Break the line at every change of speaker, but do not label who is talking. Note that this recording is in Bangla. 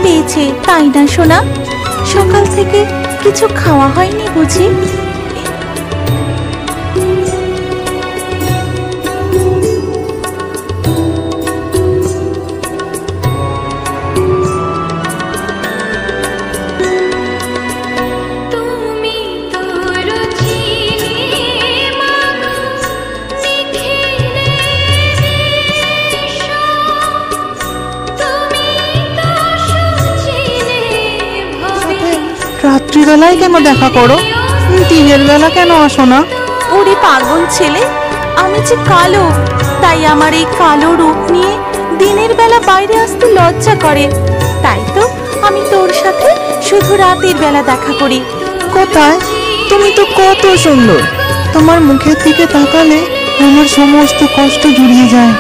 পেয়েছে, তাই না সোনা? সকাল থেকে কিছু খাওয়া হয়নি বুঝি?
রাত্রিবেলায় কেন দেখা করো? দিনের বেলা কেন আসো না?
ওরে পাগল ছেলে, আমি যে কালো, তাই আমার এই কালো রূপ নিয়ে দিনের বেলা বাইরে আসতে লজ্জা করে। তাই তো আমি তোর সাথে শুধু রাতের বেলা দেখা করি।
কোথায়? তুমি তো কত সুন্দর, তোমার মুখের দিকে তাকালে আমার সমস্ত কষ্ট জুড়িয়ে যায়।